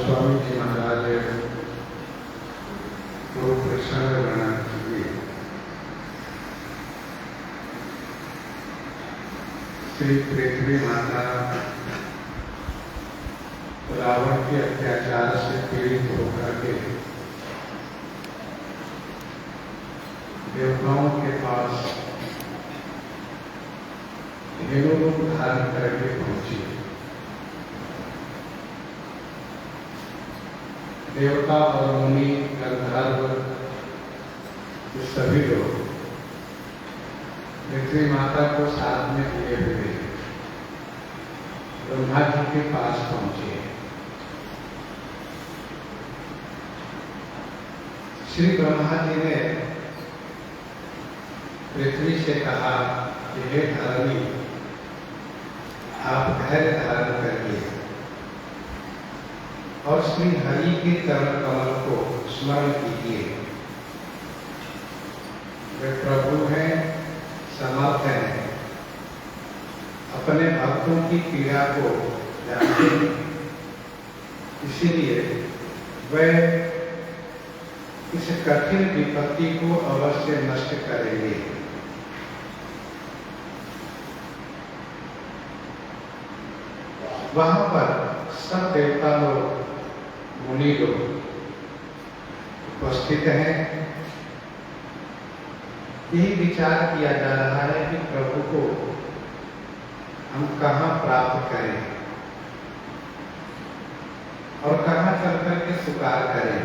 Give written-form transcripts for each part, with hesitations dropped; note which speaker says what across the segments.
Speaker 1: गोस्वामी जी महाराज गुरु कृष्ण वर्णन किए। श्री पृथ्वी माता रावण के अत्याचार से पीड़ित होकर के देवताओं के पास धेनु रूप धारण करके पहुंची। देवता और मुनि गंधर्व ये सभी लोग पृथ्वी माता को साथ में लिए हुए ब्रह्मा जी के पास पहुंचे। श्री ब्रह्मा जी ने पृथ्वी से कहा कि हे धरणी, आप धैर्य धारण करिए और श्री हरि के चरण कमल को स्मरण कीजिए। वे प्रभु हैं, समर्थ हैं, अपने भक्तों की पीड़ा को जानते हैं, इसीलिए वे इस कठिन विपत्ति को अवश्य नष्ट करेंगे। वहां पर सब देवता लोग, मुनि लोग उपस्थित हैं। यही विचार किया जा रहा है कि प्रभु को हम कहाँ प्राप्त करें और कहाँ चल करके स्वीकार करें।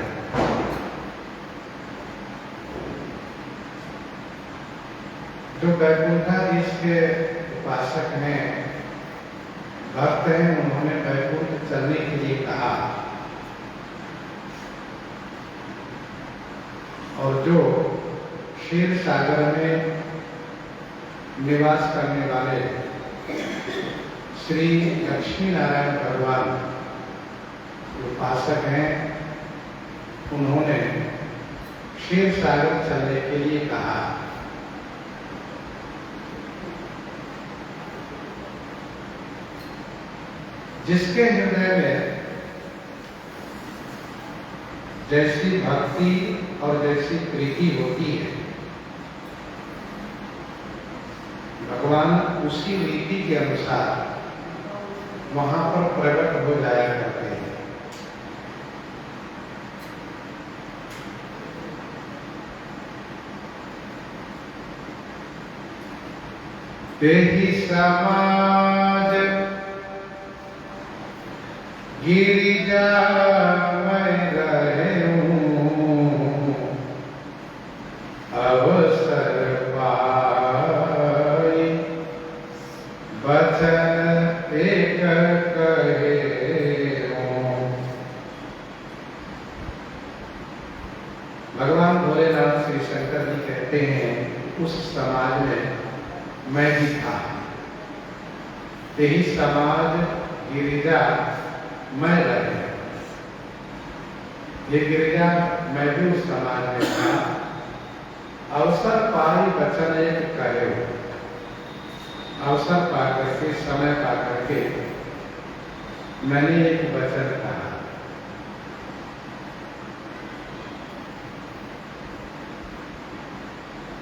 Speaker 1: जो वैकुंठाधीश के उपासक हैं, भक्त हैं, उन्होंने वैकुंठ चलने के लिए कहा और जो क्षीर सागर में निवास करने वाले श्री लक्ष्मी नारायण भगवान उपासक हैं, उन्होंने क्षीर सागर चलने के लिए कहा। जिसके हृदय में जैसी भक्ति और जैसी प्रीति होती है, भगवान उसी रीति के अनुसार वहां पर प्रकट हो जाया करते हैं। तेहि समाज गिरिजा मैं रहूं, अवसर पाई वचन एक कहे हूं। भगवान भोलेनाथ श्री शंकर जी कहते हैं उस समाज में मैं भी था। यही समाज गिरिजा मैं रहे, ये गिरिजा मैं भी उस समाज में था। अवसर पाई वचन एक कहे, अवसर पा करके, समय पा करके मैंने एक वचन कहा।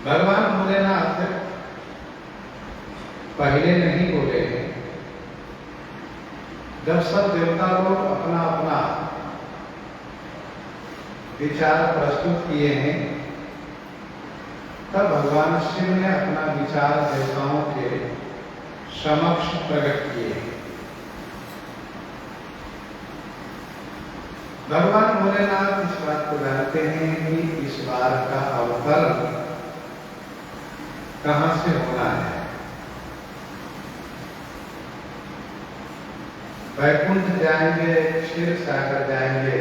Speaker 1: भगवान भोलेनाथ पहले नहीं बोले। जब सब देवता लोग अपना अपना विचार प्रस्तुत किए हैं, तब भगवान शिव ने अपना विचार देवताओं के समक्ष प्रकट किए। भगवान भोलेनाथ इस बात को जानते हैं कि इस बार का अवतरण कहां से होना है। वैकुंठ जाएंगे, क्षीर सागर जाएंगे,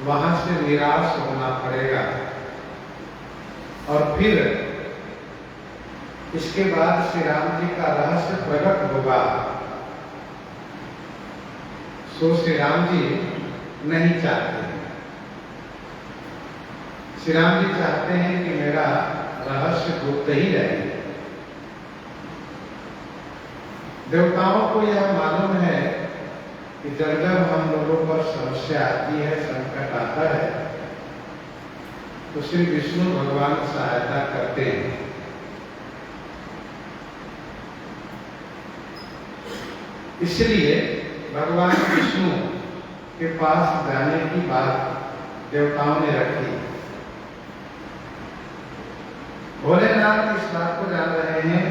Speaker 1: वहां से निराश होना पड़ेगा और फिर इसके बाद श्री राम जी का रहस्य प्रकट होगा। सो श्री राम जी नहीं चाहते। श्री राम जी चाहते हैं कि मेरा रहस्य गुप्त ही रहे। देवताओं को यह मालूम है कि जब जब हम लोगों पर समस्या आती है, संकट आता है, तो श्री विष्णु भगवान सहायता करते हैं। इसलिए भगवान विष्णु के पास जाने की बात देवताओं ने रखी। भोलेनाथ इस बात को जान रहे हैं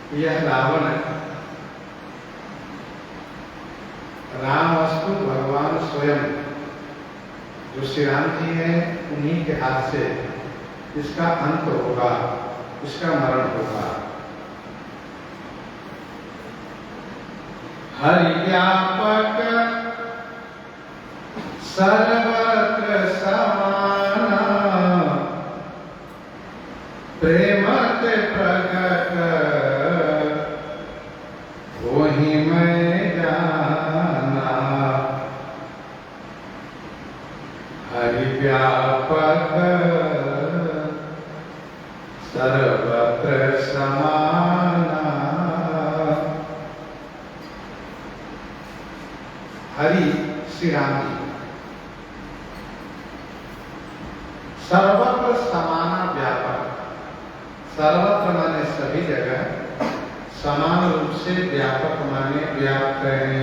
Speaker 1: कि यह रावण राम वस्तु भगवान स्वयं जो श्री राम जी हैं उन्हीं के हाथ से इसका अंत होगा, इसका मरण होगा। हरि व्यापक सर्वत्र समाना, प्रेमत प्रगट वही मैं जाना। हरि व्यापक सर्वत्र समाना। हरि श्री राम जी सर्वत्र समाना व्यापक, सर्वत्र माने सभी जगह, समान रूप से व्यापक माने व्याप्त है।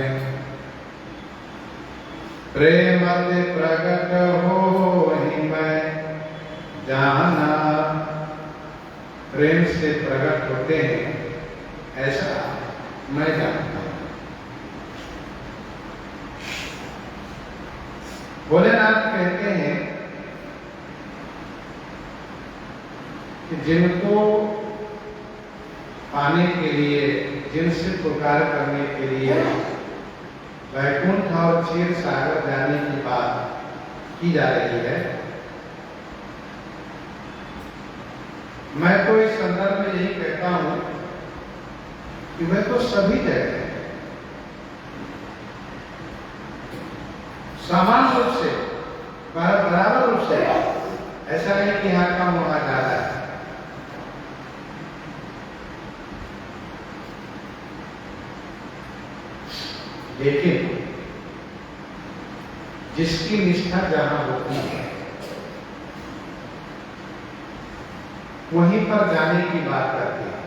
Speaker 1: प्रेम से प्रकट हो वही मैं जाना, प्रेम से प्रकट होते हैं ऐसा मैं जानता हूं। भोलेनाथ कहते हैं कि जिनको पाने के लिए, जिनसे पुकार करने के लिए वैकुंठ और क्षीर सागर जाने की बात की जा रही है, मैं तो इस संदर्भ में यही कहता हूं कि मैं तो सभी जगह समान रूप से, बराबर रूप से, ऐसा नहीं कि यहाँ कम वहां ज्यादा है। लेकिन जिसकी निष्ठा जहां होती है वहीं पर जाने की बात करते हैं।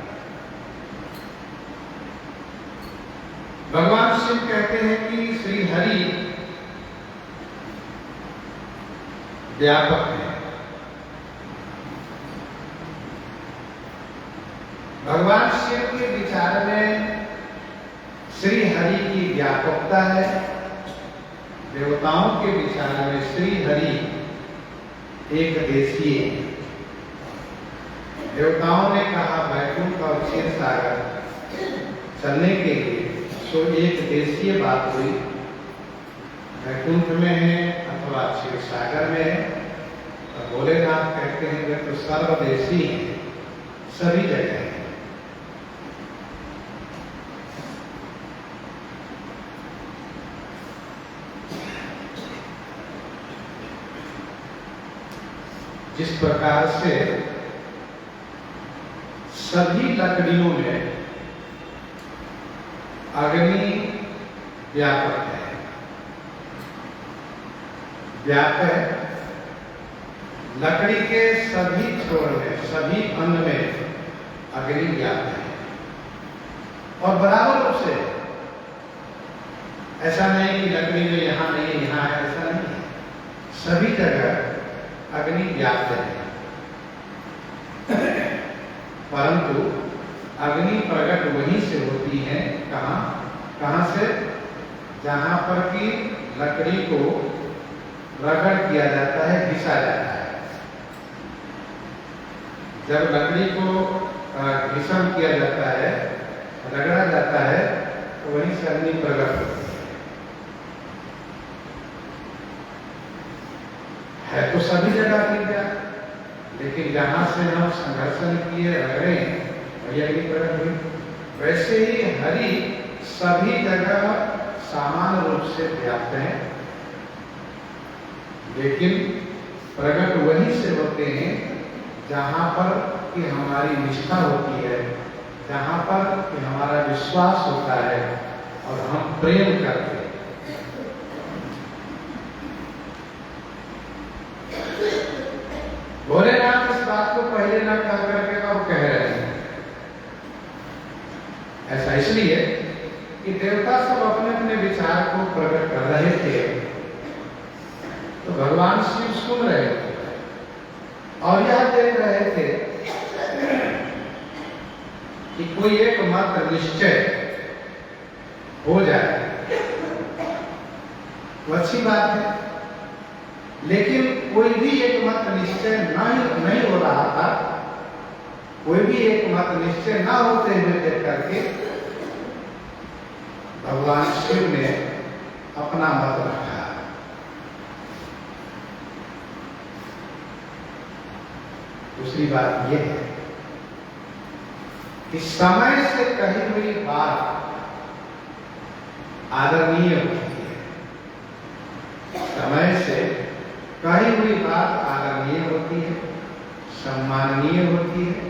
Speaker 1: भगवान शिव कहते हैं कि श्री हरि व्यापक है। भगवान शिव के विचार में श्री हरि की व्यापकता है, देवताओं के विचार में श्री हरि एक देशीय है। देवताओं ने कहा वैकुंठ और क्षीर सागर चलने के लिए, तो एक देशीय बात हुई, वैकुंठ में है अथवा क्षीर सागर में है। तो भोलेनाथ कहते हैं वे तो सर्वदेशी हैं, सभी जगह है। जिस प्रकार से सभी लकड़ियों में अग्नि व्यापक है, व्यापक लकड़ी के सभी छोर में, सभी अंग में अग्नि व्याप्त है। और बराबर रूप से, ऐसा नहीं कि लकड़ी में यहां नहीं यहां है, ऐसा नहीं है, सभी जगह अग्नि व्याप्त है। परंतु अग्नि प्रकट वहीं से होती है, कहां से? जहां पर कि लकड़ी को रगड़ किया जाता है, घिसा जाता है। जब लकड़ी को घिसन किया जाता है, रगड़ा जाता है, तो वहीं से अग्नि प्रकट होती है। तो सभी जगह विद्या, लेकिन जहां से हम संघर्षण किए रगड़े वही अग्नि प्रकट हुई। वैसे ही हरि सभी जगह समान रूप से व्याप्त है, लेकिन प्रकट वहीं से होते हैं जहां पर कि हमारी निष्ठा होती है, जहां पर कि हमारा विश्वास होता है और हम प्रेम करते। भोलेनाथ इस बात को पहले न कह करके अब कह रहे हैं। ऐसा इसलिए कि देवता सब अपने अपने विचार को प्रकट कर रहे थे, तो भगवान शिव सुन रहे थे और यह देख रहे थे कि कोई एक मत निश्चय हो जाए, वो अच्छी बात है। लेकिन कोई भी एक मत निश्चय नहीं हो रहा था। कोई भी एक मत निश्चय ना होते हुए देख करके भगवान शिव ने अपना मत रखा। दूसरी बात यह है कि समय से कही हुई बात आदरणीय होती है। समय से कही हुई बात आदरणीय होती है, सम्माननीय होती है।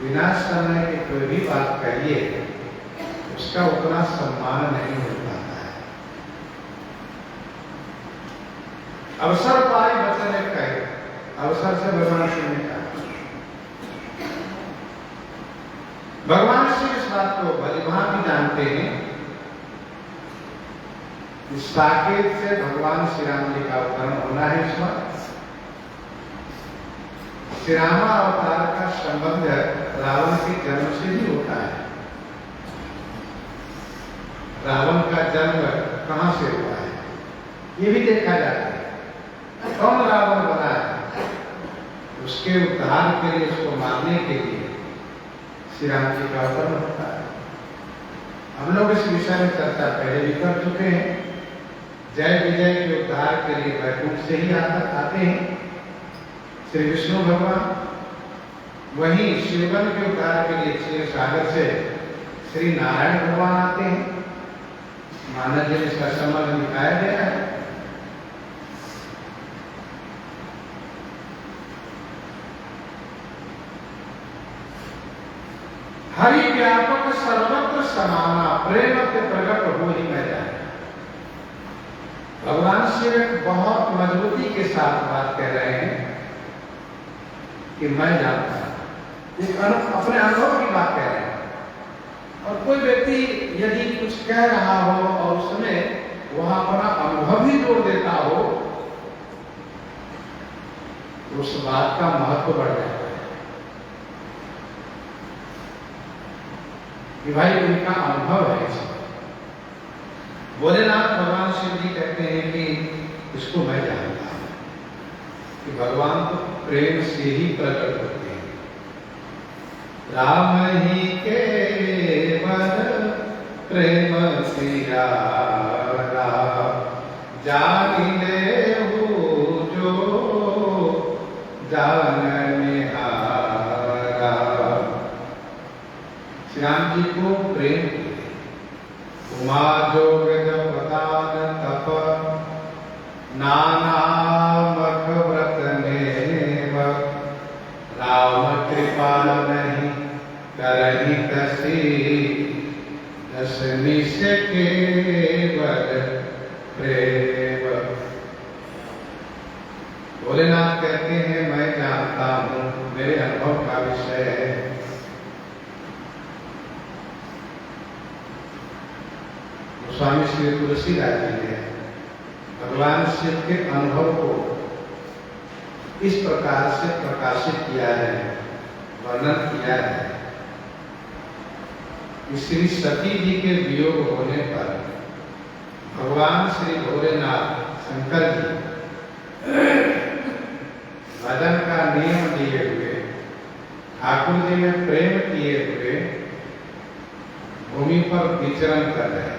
Speaker 1: बिना समय के कोई भी बात कहिए उसका उतना सम्मान नहीं हो पाता है। अवसर पाए वचन कहे, अवसर से भगवान शिव ने कहा। भगवान शिव इस बात को भलीभांति जानते हैं। इस साकेत से भगवान श्री राम जी का अवतरण होना है। इस वक्त श्री रामा अवतार का संबंध रावण के जन्म से ही होता है। रावण का जन्म कहां से हुआ है ये भी देखा जाता है। कौन रावण बना है, उसके उद्धार के लिए, उसको मारने के लिए श्री राम जी का अवतरण होता है। हम लोग इस विषय में चर्चा पहले भी कर चुके हैं। जय विजय के उद्धार के लिए वैकुंठ से ही आते हैं श्री विष्णु भगवान। वहीं शिवगन के उद्धार के लिए क्षीर सागर से श्री नारायण भगवान आते हैं। मानव जी ने इसका संबंध दिखाया गया है। हरि व्यापक सर्वत्र समाना, प्रेम के प्रकट हो ही मैं जाए। भगवान शिव बहुत मजबूती के साथ बात कह रहे हैं कि मैं जानता हूं, अपने अनुभव की बात कह रहे हैं। और कोई व्यक्ति यदि कुछ कह रहा हो और उसमें वह अपना अनुभव ही जोड़ देता हो तो उस बात का महत्व बढ़ जाता है कि भाई उनका अनुभव है। भोलेनाथ भगवान शिव जी कहते हैं कि इसको मैं जानता हूं कि भगवान तो प्रेम से ही प्रकट होते हैं। राम ही केवल प्रेम सिया जानी ले जो जानने हारा। श्री राम जी को प्रेम उमा जोग जपदान तप नाना मख व्रत नेम राम कृपा नहीं करही कसी दसनी से केवल प्रेम। भोलेनाथ कहते हैं मैं जानता हूं, मेरे अनुभव का विषय है। स्वामी श्री तुलसीदास जी ने भगवान शिव के अनुभव को इस प्रकार से प्रकाशित किया है, वर्णन किया है कि श्री सती जी के वियोग होने पर भगवान श्री भोलेनाथ शंकर जी भजन का नियम दिए हुए, ठाकुर जी में प्रेम किए हुए भूमि पर विचरण कर रहे हैं।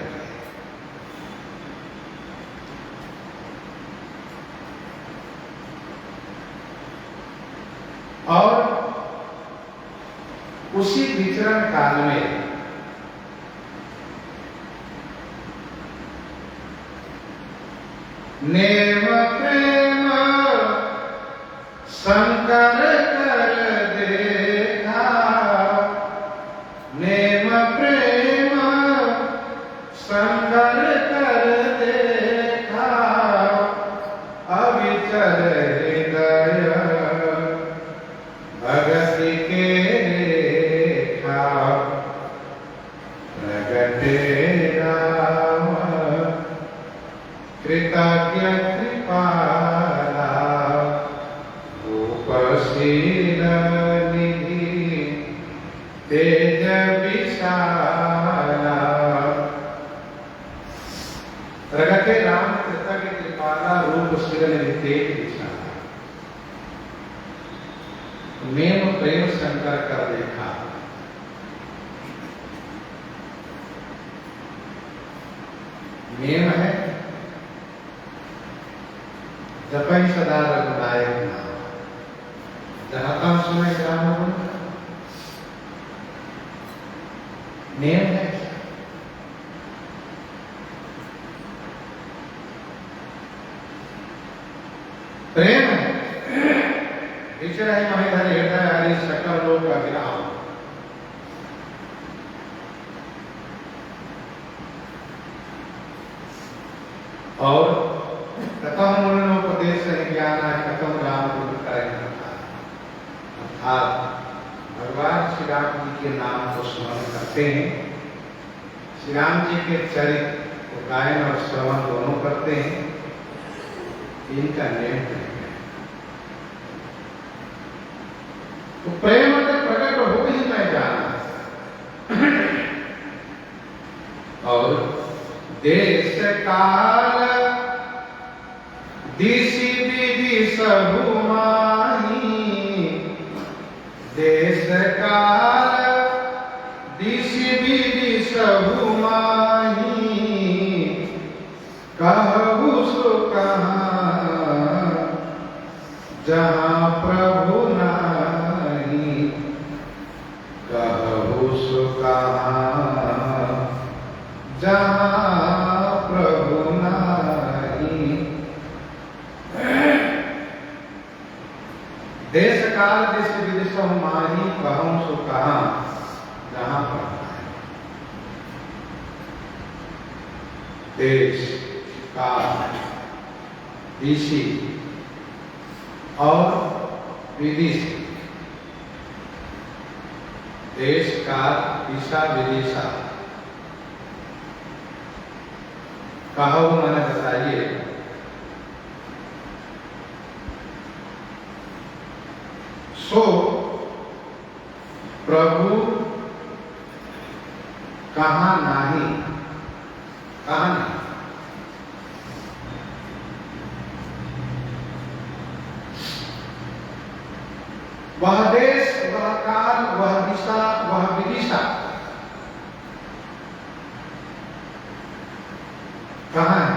Speaker 1: और उसी विचरण काल में नेम प्रेम शंकर कर देखा, नेम प्रेम शंकर कर देखा अविचल हृदय भगति के रेखा प्रगटे राम कृतज्ञ कृपाला रूपशील निधि तेज विशाला। प्रगटे राम कृतज्ञ कृपाला रूपशील निधि तेज विशाला। मेम प्रेम शंकर कर देखा। मेम है जपई सदा रघुनायक नाम। जहां तक सुने राम गुण नेम है। प्रेम है विचरहि महीधर हृदय हरि सकल लोक अभिराम। और कथम मूलोपदेश ज्ञान कथम राम गुरु अर्थात भगवान श्री राम जी के नाम को स्मरण करते हैं, श्री राम जी के चरित्र को गायन और श्रवण दोनों करते हैं। इनका नियम है। तो प्रेम अगर प्रकट हो ही मैं जाना। और देश काल दिशि विधि सबु माही। देश काल दिशि विधि सबु माही। कहु सो कहाँ जहाँ प्रभु नाही। कहु सो कहाँ जहाँ प्रभु नाही। देश काल देश विदेश माही। कहूं सो कहाँ जहाँ प्रभु नाही। देश काल दिशि और विदिश। देश काल दिशा विदिशा। कहो मैंने बताइए। सो प्रभु कहाँ नाही। कहाँ नहीं। वह देश वह काल वह दिशा वह विदिशा कहाँ है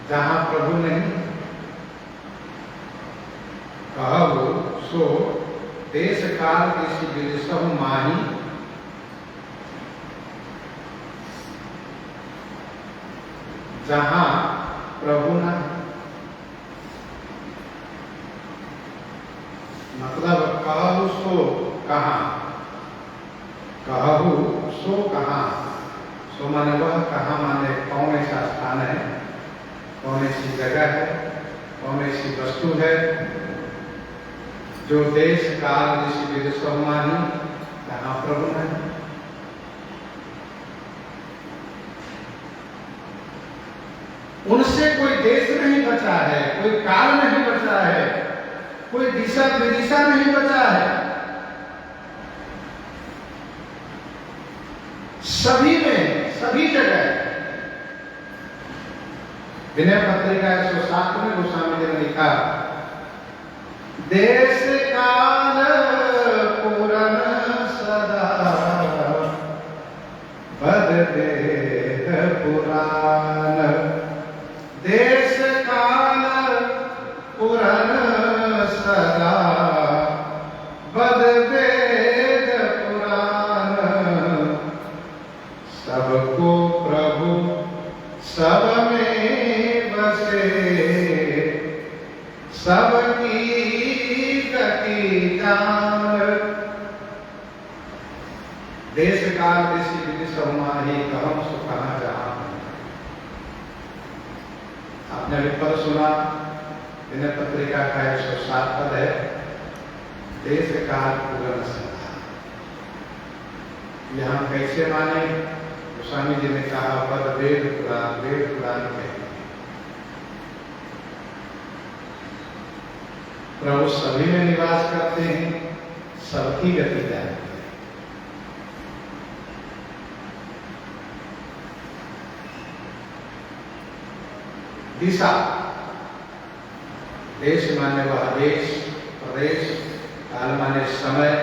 Speaker 1: जहां प्रभु नहीं। कहो सो देश काल किसी विदिशा माही। जहां प्रभु नहीं। मतलब कहु सो कहाँ। कहु सो कहाँ। सो माने वह कहाँ माने कौन ऐसा स्थान है, कौन ऐसी जगह है, कौन ऐसी वस्तु है जो देश काल ऋषि विदेश मानी जहाँ प्रभु है। उनसे कोई देश नहीं बचा है, कोई काल नहीं बचा है, कोई दिशा विदिशा नहीं बचा है। सभी में सभी जगह। विनय पत्रिका 107 में गोस्वामी जी ने लिखा देश काल पूरन सदा बद वेद पुराण। देश काल पूरन सदा बद वेद पुराण। सबको प्रभु सब में बसे सबकी गति जान। देश काल देश समाहि कहम सो कहाँ जहाँ। आपने अभी पद सुना, दिनक पत्रिका का 107 पद है, देश काल पूर्ण सदा। यहाँ कैसे माने? गोस्वामी जी ने कहा पद वेद पुराण कहते। प्रभु सभी में निवास करते हैं, सबकी गति जानते हैं। दिशा, देश माने वह देश, प्रदेश, काल माने समय,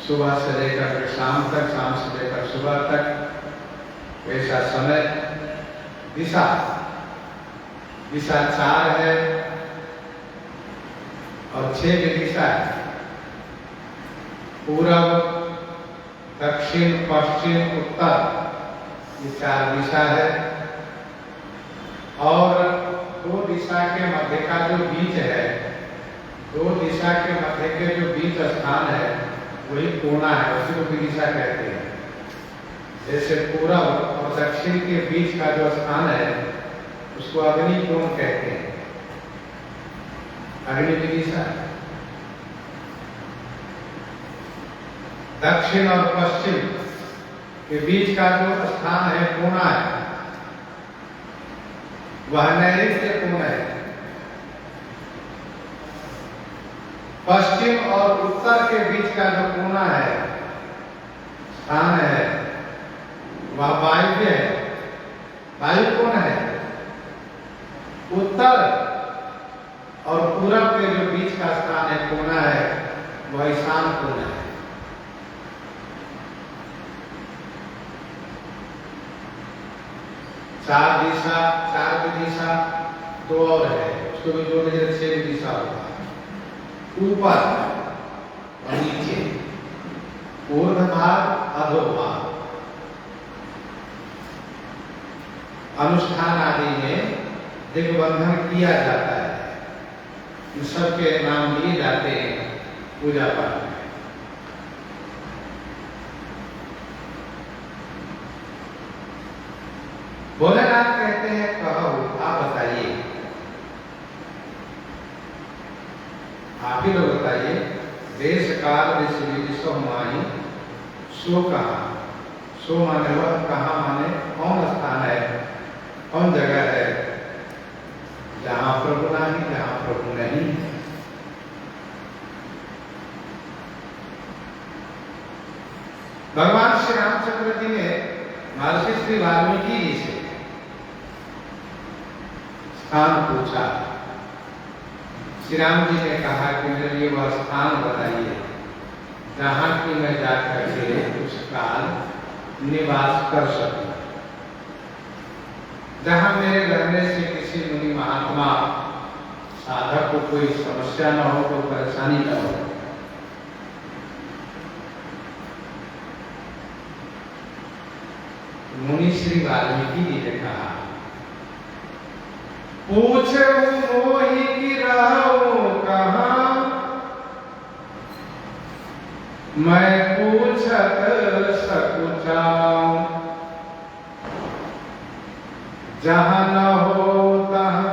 Speaker 1: सुबह से लेकर शाम तक, शाम से लेकर सुबह तक, वैसा समय। दिशा, दिशा 4 है और 6 की दिशा है। पूरब, दक्षिण, पश्चिम, उत्तर, ये 4 दिशा है। और 2 दिशा के मध्य का जो बीच है, 2 दिशा के मध्य के जो बीच स्थान है वही कोना है, उसी को दिशा कहते हैं। जैसे पूरब और दक्षिण के बीच का जो स्थान है उसको अग्नि कोण कहते हैं, अग्नि की दिशा। दक्षिण और पश्चिम के बीच का जो स्थान है कोना है, वह नैऋत्य कोण है। पश्चिम और उत्तर के बीच का जो कोना है, स्थान है, वह वायव्य है, वायु कोण है। उत्तर और पूरब के जो बीच का स्थान है, कोना है, वह ईशान कोण है। चार दिशा, 4 की दिशा 2 और है, उसको भी जोड़ लीजिए, 6 की दिशा होगा। ऊपर और नीचे, ऊर्ध्वभाग, अधोभाग। अनुष्ठान आदि में दिग्बंधन किया जाता है, इन सब के नाम लिए जाते हैं पूजा पाठ में। भोलेनाथ कहते हैं कहो, आप बताइए, आप ही लोग बताइए, देश काल ऋषि विधि सो माही सो कहा। सो माने वह, कहा माने कौन स्थान है, कौन जगह है जहां प्रभु नहीं, जहां प्रभु नहीं। भगवान श्री रामचंद्र जी ने महर्षि श्री वाल्मीकि जी से स्थान पूछा। श्री राम जी ने कहा कि मेरे लिए वह स्थान बताइए जहां की मैं जाकर के कुछ काल निवास कर सकूं, जहां मेरे रहने से किसी मुनि महात्मा साधक को कोई समस्या न हो, कोई परेशानी न हो। मुनि श्री वाल्मीकि जी ने कहा, पूछो मोहि की रहूं कहाँ, मैं पूछत सकुचाऊं, जहाँ न हो तहाँ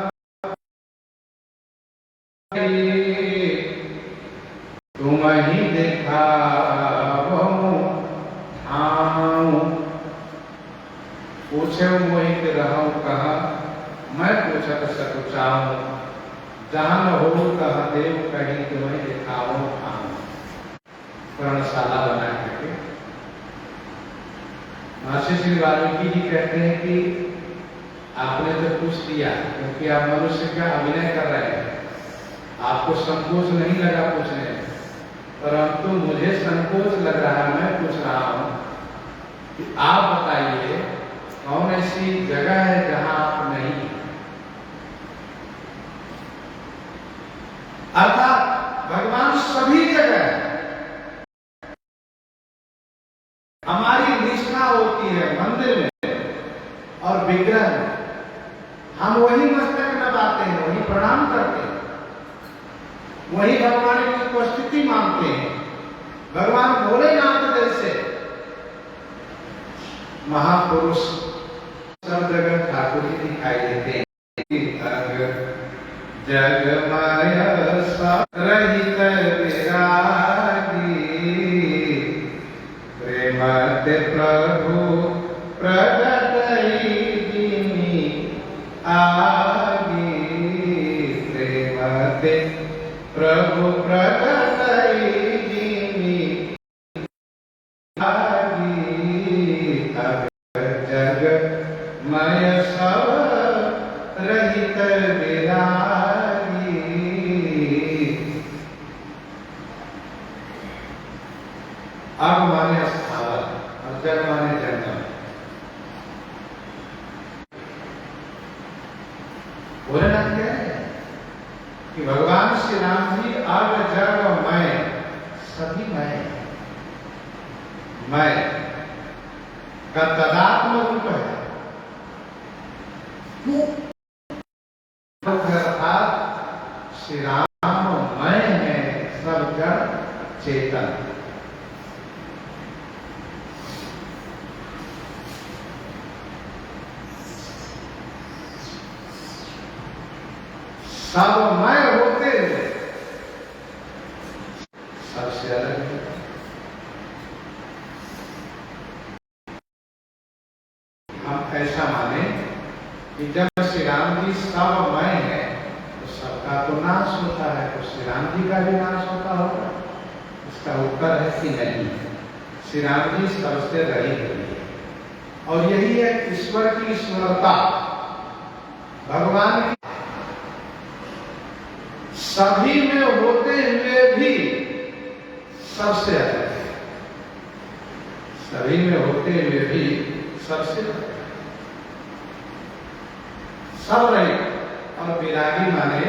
Speaker 1: तुम ही दिखावहु ठाऊं। पूछो मोहि की रहूं कहाँ, मैं पूछत सकुचाऊं, जहाँ न हो तहाँ देव कहीं तुम्हें दिखाओ ठाऊं। पर्णशाला बना करके महर्षि श्री वाल्मीकि जी कहते हैं कि आपने तो पूछ लिया, क्योंकि आप मनुष्य का अभिनय कर रहे हैं, आपको संकोच नहीं लगा पूछने में, परंतु मुझे संकोच लग रहा है। मैं पूछ रहा हूं कि आप बताइए कौन ऐसी जगह है जहां आप नहीं। अर्थात भगवान सभी जगह है। हमारी निष्ठा होती है मंदिर में और विग्रह में, हम वही मस्तक दबाते हैं, वही प्रणाम करते हैं, वही भगवान की उपस्थिति मानते हैं। भगवान भोलेनाथ जैसे महापुरुष सब जगह ठाकुर जी दिखाई देते हैं। जगमय रहित विरागी प्रेमते प्रभु प्रगटई जिनी आगी प्रेमते प्रभु प्रगटई जिनी आगी जगमय सब रहित विरागी। अब माने स्थावर और जग माने जंगल। बोलना क्या है कि भगवान श्री राम जी अग जग मैं सभी मैं का तदात्म रूप है। अर्थात श्री राम मैं है सब जड़ चेतन। सब मैं होते हुए सबसे अलग है। हम ऐसा माने कि जब श्री राम जी सब मैं है तो सबका तो नाश होता है, तो श्री राम जी का भी नाश होता होगा। इसका उत्तर है कि नहीं, श्री राम जी सबसे रहित है और यही है ईश्वर की ईश्वरता। भगवान सभी में होते हुए भी सबसे अलग है, सभी में होते हुए भी सबसे अलग है। सब रहित और विरागी माने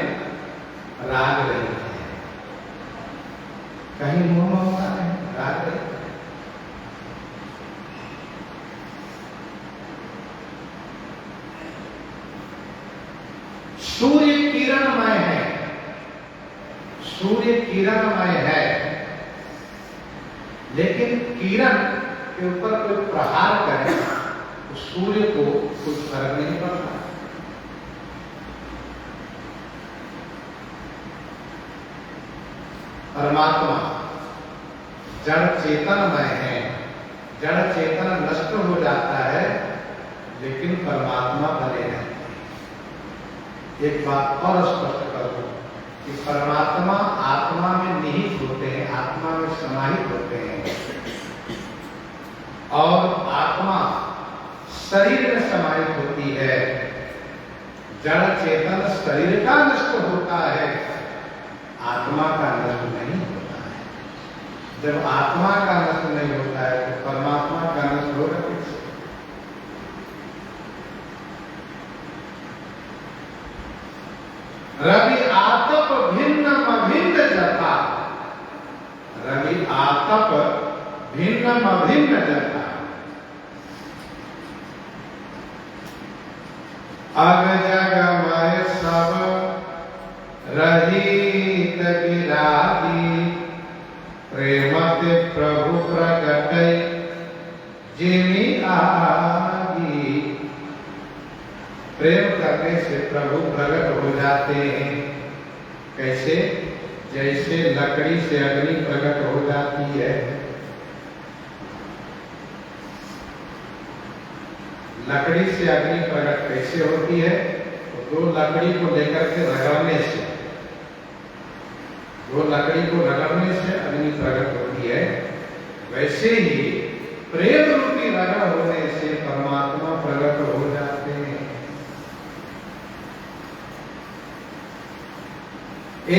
Speaker 1: राग रहित है, कहीं मोह माने राग रहित। सूर्य किरणमय है, सूर्य किरणमय है, लेकिन किरण के ऊपर कोई प्रहार करे तो सूर्य को कुछ फर्क नहीं पड़ता। परमात्मा जड़ चेतनमय है, जड़ चेतन नष्ट हो जाता है लेकिन परमात्मा बने रहते हैं। एक बात और स्पष्ट कर दो कि परमात्मा आत्मा में निहित होते हैं, आत्मा में समाहित होते हैं और आत्मा शरीर में समाहित होती है। जड़ चेतन शरीर का नष्ट होता है, आत्मा का नष्ट नहीं होता है। जब आत्मा का नष्ट नहीं होता है तो परमात्मा का नष्ट होगा कैसे? रवि आतप भिन्न अभिन्न जता, रवि आतप भिन्न अभिन्न जता, अग जग मय सब रहित विरागी प्रेमते प्रभु प्रगटै जिनि आगी। प्रेम करने से प्रभु प्रकट हो जाते हैं। कैसे? जैसे लकड़ी से अग्नि प्रकट हो जाती है। लकड़ी से अग्नि प्रकट कैसे होती है? तो दो लकड़ी को लेकर के रगड़ने से, दो लकड़ी को रगड़ने से अग्नि प्रकट होती है। वैसे ही प्रेम रूपी रगड़ होने से परमात्मा प्रकट हो जाते हैं।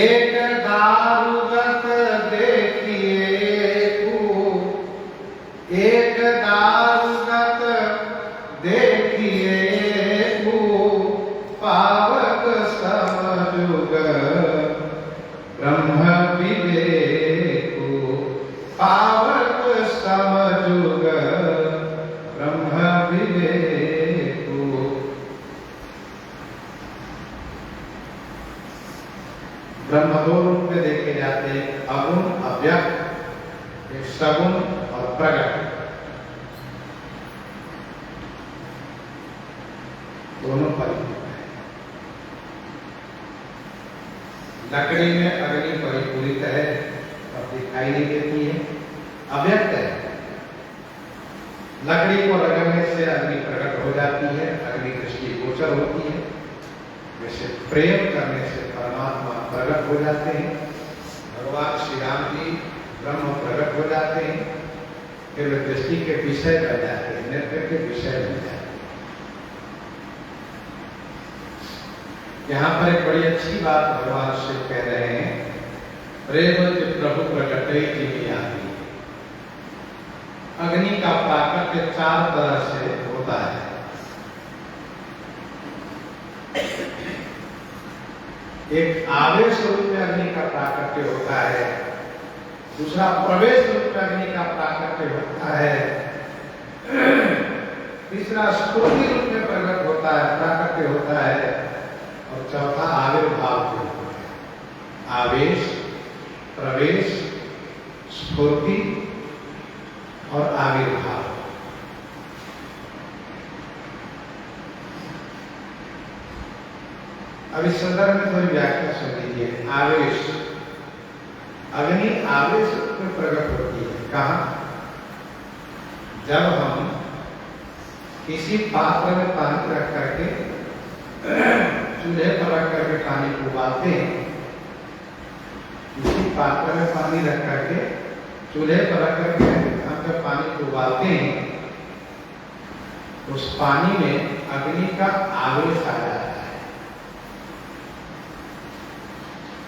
Speaker 1: एक दारुगत देखिए को, एक दारुगत देखिए को, पावक समझुग ब्रह्म विवेको, पावक समझुग ब्रह्म विवेको। ब्रह्म दो रूप में देखे जाते हैं, अगुण अव्यक्त। एक सगुण और प्रगट दोनों परिपूर्ण है। लकड़ी में अग्नि परिपूरित है और दिखाई नहीं देती है, अव्यक्त है। लकड़ी को रगड़ने से अग्नि प्रकट हो जाती है, अग्नि दृष्टि गोचर होती है। वैसे प्रेम करने से परमात्मा प्रकट हो जाते हैं। भगवान श्री राम जी ब्रह्म प्रकट हो जाते हैं, फिर वे दृष्टि के विषय बन जाते हैं, नेत्र के विषय बन जाते हैं। यहाँ पर एक बड़ी अच्छी बात भगवान शिव कह रहे हैं, प्रेम के प्रभु प्रकटे की आदि। अग्नि का प्राकट्य 4 तरह से होता है। एक आवेश रूप में अग्नि का प्राकट्य होता है, दूसरा प्रवेश रूप में अग्नि का प्राकट्य होता है, तीसरा स्फूर्ति रूप में प्रकट होता है, प्राकट्य होता है, और चौथा आविर्भाव रूप में। आवेश, प्रवेश, स्फूर्ति और आविर्भाव। अब इस संदर्भ में थोड़ी व्याख्या सुन लीजिए। आवेश, अग्नि आवेश में प्रकट होती है। कहाँ? जब हम किसी पात्र में पानी रख करके चूल्हे पर रख करके पानी को उबालते हैं, किसी पात्र में पानी रख करके चूल्हे पर रख करके हम जब पानी को उबालते हैं, उस पानी में अग्नि का आवेश आ जाता है।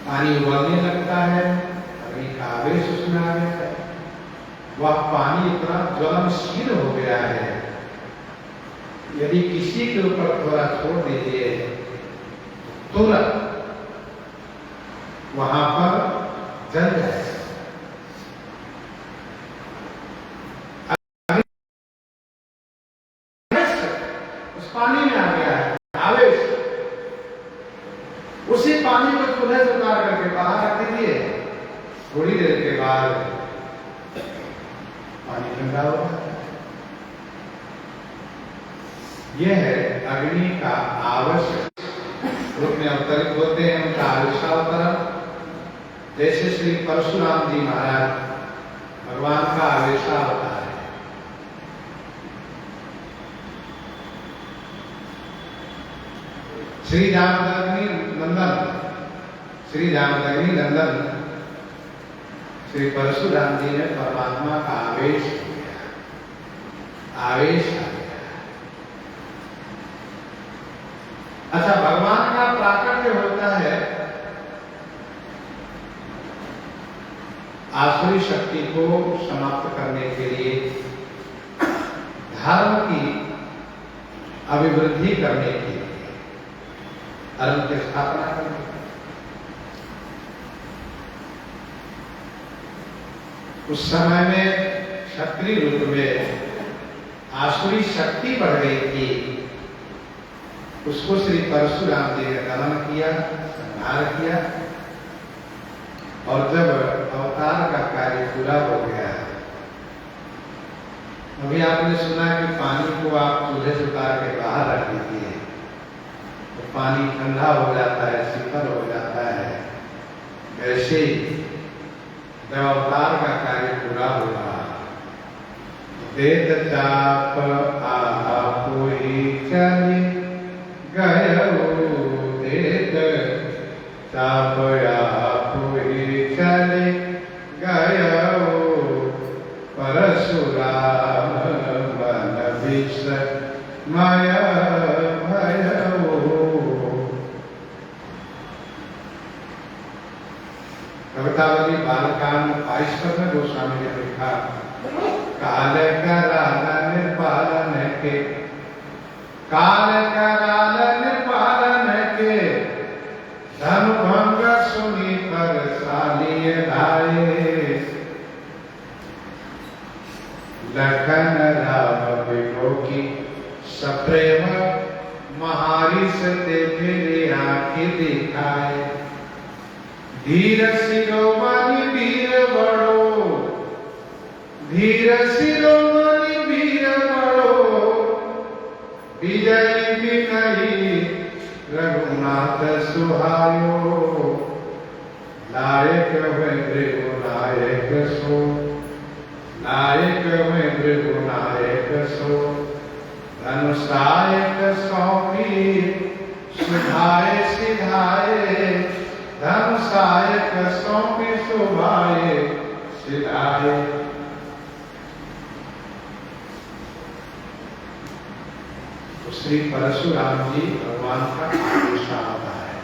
Speaker 1: पानी उबलने लगता है, अग्नि का आवेश उसमें आ गया है। वह पानी इतना ज्वलनशील हो गया है, यदि किसी के ऊपर थोड़ा छोड़ दीजिए तुरंत वहां पर जल जाए। उस पानी में आ गया है आवेश। उसी पानी को चूल्हे से उतार करके बाहर रख दीजिए, थोड़ी देर के बाद पानी ठंडा होगा। यह है अग्नि का आवश्यक रूप में अवतरित होते हैं, उनका आवेशावतरण। जैसे श्री परशुराम जी महाराज भगवान का आवेशावतार है। श्री रामदग्नि नंदन, श्री रामदग्नि नंदन श्री परशुराम जी ने परमात्मा का आवेश किया, आवेश आ गया। अच्छा, भगवान का प्राकट्य होता है आसुरी शक्ति को समाप्त करने के लिए, धर्म की अभिवृद्धि करने के लिए, धर्म की स्थापना करने के लिए। उस समय में क्षत्रिय रूप में आसुरी शक्ति बढ़ गई थी, उसको श्री परशुराम जी ने दमन किया, संहार किया, और जब अवतार का कार्य पूरा हो गया, अभी आपने सुना कि पानी को आप चूल्हे से उतार के बाहर रख दीजिए तो पानी ठंडा हो जाता है, शीतल हो जाता है। वैसे ही जब अवतार का कार्य पूरा हुआ, वेद चाप आपो ही चली गयो, वेद चाप आपो ही चले गयो, परशुराम मन विस्मय भयो। कवितावली बालकांड 22 में गोस्वामी ने लिखा, काल करालन पालन के, काल करालन पालन के, धन भंग सुनी पर सालिए धाये, लखन राम विलोकी सप्रेम, महारिष देखे आंखी दिखाए, धीर शिरोमणि वीर बड़ो, धीर शिरोमणि वीर बड़ो विजय विनयी रघुनाथ सुहायो नायक में भृगु नायक सो नायक में भृगु नायक सो धनुषायक सौंपी सुधाए सिधाए धनुषायक सौंपी सुभाए सिधाए। श्री परशुराम जी भगवान का आवेशा होता है,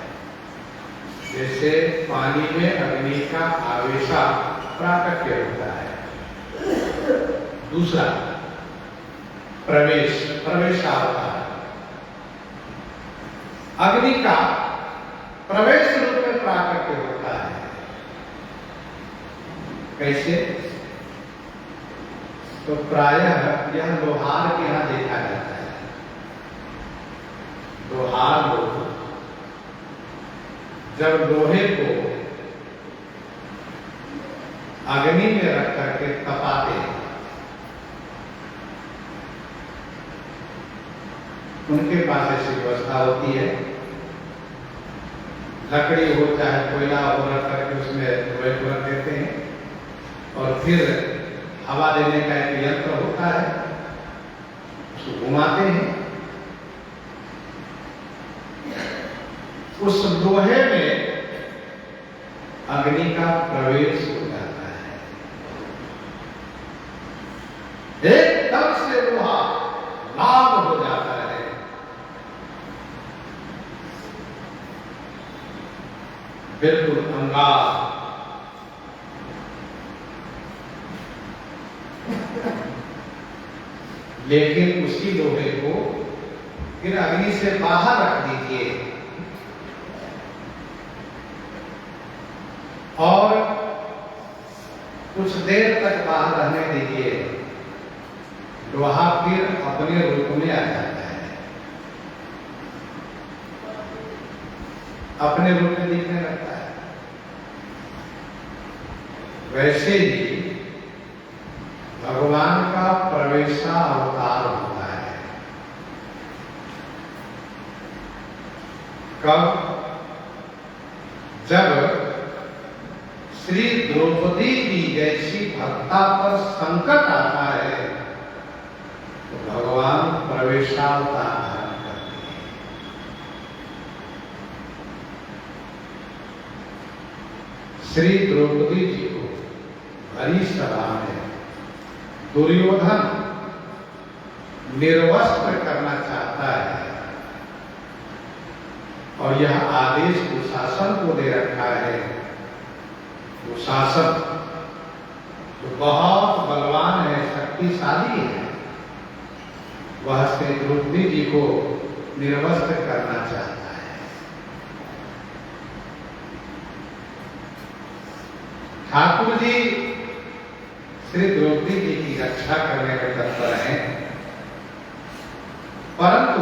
Speaker 1: जैसे पानी में अग्नि का आवेशा प्राकट्य होता है। दूसरा प्रवेश प्रवेशा होता है। अग्नि का प्रवेश रूप में प्राकट्य होता है। कैसे? तो प्रायः यह लोहार के यहां देखा जाता है। लोहार लोग जब लोहे को अग्नि में रख करके तपाते हैं, उनके पास ऐसी व्यवस्था होती है, लकड़ी हो चाहे कोयला हो रख करके उसमें लोहे को रख देते हैं और फिर हवा देने का एक यंत्र होता है, उसको घुमाते हैं। उस लोहे में अग्नि का प्रवेश हो जाता है। एकदम से लोहा लाल हो जाता है। बिल्कुल अंगार। लेकिन उसी लोहे को फिर अग्नि से बाहर रख दीजिए और कुछ देर तक बाहर रहने दीजिए, लोहा फिर अपने रूप में आ जाता है, अपने रूप में दिखने लगता है। वैसे ही भगवान का प्रवेशा अवतार होता है। कब? जब श्री द्रौपदी जी जैसी भक्ता पर संकट आता है तो भगवान प्रवेशावतार धारण करते हैं। श्री द्रौपदी जी को भरी सभा में दुर्योधन निर्वस्त्र करना चाहता है और यह आदेश दुशासन को दे रखा है। दुशासन जो बहुत बलवान है, शक्तिशाली है, वह श्री द्रौपदी जी को निर्वस्त्र करना चाहता है। ठाकुर जी श्री द्रौपदी जी की रक्षा करने में तत्पर हैं, परंतु